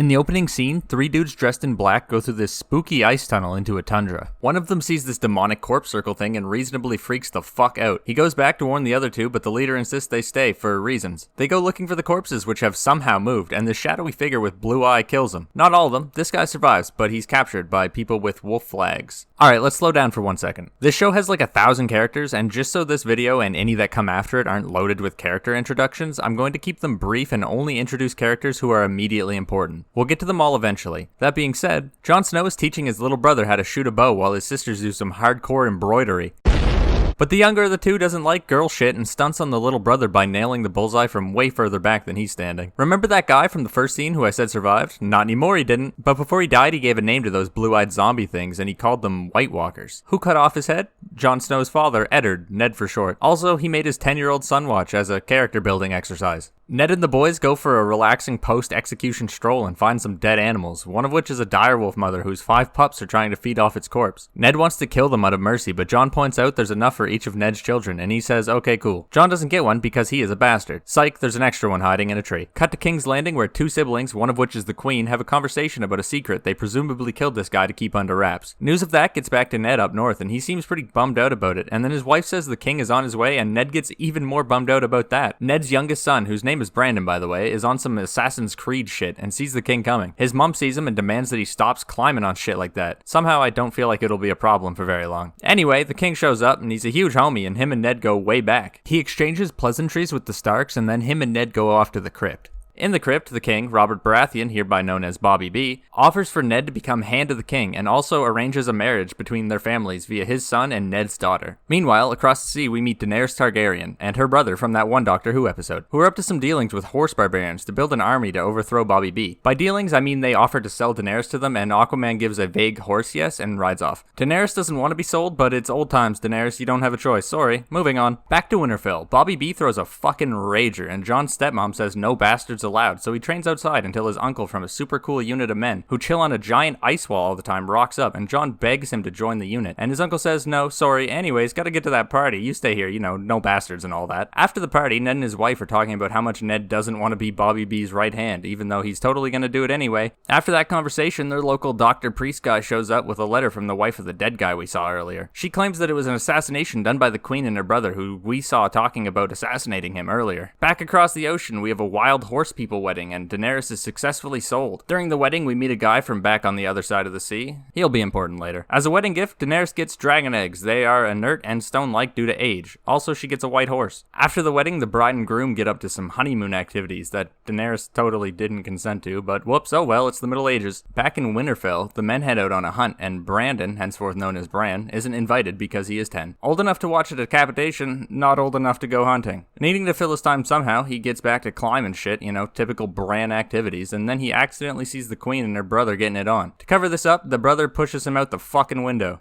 In the opening scene, 3 dudes dressed in black go through this spooky ice tunnel into a tundra. One of them sees this demonic corpse circle thing and reasonably freaks the fuck out. He goes back to warn the other 2, but the leader insists they stay for reasons. They go looking for the corpses, which have somehow moved, and this shadowy figure with blue eye kills them. Not all of them, this guy survives, but he's captured by people with wolf flags. Alright, let's slow down for 1 second. This show has like 1,000 characters, and just so this video and any that come after it aren't loaded with character introductions, I'm going to keep them brief and only introduce characters who are immediately important. We'll get to them all eventually. That being said, Jon Snow is teaching his little brother how to shoot a bow while his sisters do some hardcore embroidery. But the younger of the 2 doesn't like girl shit and stunts on the little brother by nailing the bullseye from way further back than he's standing. Remember that guy from the first scene who I said survived? Not anymore, he didn't. But before he died, he gave a name to those blue-eyed zombie things, and he called them White Walkers. Who cut off his head? Jon Snow's father, Eddard, Ned for short. Also, he made his 10-year-old son watch as a character-building exercise. Ned and the boys go for a relaxing post-execution stroll and find some dead animals, one of which is a direwolf mother whose 5 pups are trying to feed off its corpse. Ned wants to kill them out of mercy, but Jon points out there's enough for each of Ned's children, and he says, okay, cool. Jon doesn't get one because he is a bastard. Psych, there's an extra one hiding in a tree. Cut to King's Landing, where 2 siblings, one of which is the queen, have a conversation about a secret they presumably killed this guy to keep under wraps. News of that gets back to Ned up north, and he seems pretty bummed out about it, and then his wife says the king is on his way, and Ned gets even more bummed out about that. Ned's youngest son, whose name is Brandon by the way, is on some Assassin's Creed shit and sees the king coming. His mom sees him and demands that he stops climbing on shit like that. Somehow I don't feel like it'll be a problem for very long. Anyway, the king shows up and he's a huge homie, and him and Ned go way back. He exchanges pleasantries with the Starks, and then him and Ned go off to the crypt. In the crypt, the king, Robert Baratheon, hereby known as Bobby B, offers for Ned to become Hand of the King and also arranges a marriage between their families via his son and Ned's daughter. Meanwhile, across the sea we meet Daenerys Targaryen and her brother from that one Doctor Who episode, who are up to some dealings with horse barbarians to build an army to overthrow Bobby B. By dealings, I mean they offer to sell Daenerys to them, and Aquaman gives a vague horse yes and rides off. Daenerys doesn't want to be sold, but it's old times, Daenerys, you don't have a choice, sorry. Moving on. Back to Winterfell. Bobby B throws a fucking rager, and Jon's stepmom says no bastards allowed, so he trains outside until his uncle from a super cool unit of men who chill on a giant ice wall all the time rocks up, and Jon begs him to join the unit, and his uncle says no, sorry, anyways, gotta get to that party, you stay here, you know, no bastards and all that. After the party, Ned and his wife are talking about how much Ned doesn't want to be Bobby B's right hand, even though he's totally gonna do it anyway. After that conversation, their local doctor priest guy shows up with a letter from the wife of the dead guy we saw earlier. She claims that it was an assassination done by the queen and her brother, who we saw talking about assassinating him earlier. Back across the ocean, we have a wild horse people wedding, and Daenerys is successfully sold. During the wedding, we meet a guy from back on the other side of the sea. He'll be important later. As a wedding gift, Daenerys gets dragon eggs. They are inert and stone-like due to age. Also, she gets a white horse. After the wedding, the bride and groom get up to some honeymoon activities that Daenerys totally didn't consent to, but whoops, oh well, it's the Middle Ages. Back in Winterfell, the men head out on a hunt, and Brandon, henceforth known as Bran, isn't invited because he is 10. Old enough to watch a decapitation, not old enough to go hunting. Needing to fill his time somehow, he gets back to climbing shit, you know, typical Bran activities, and then he accidentally sees the queen and her brother getting it on. To cover this up, the brother pushes him out the fucking window.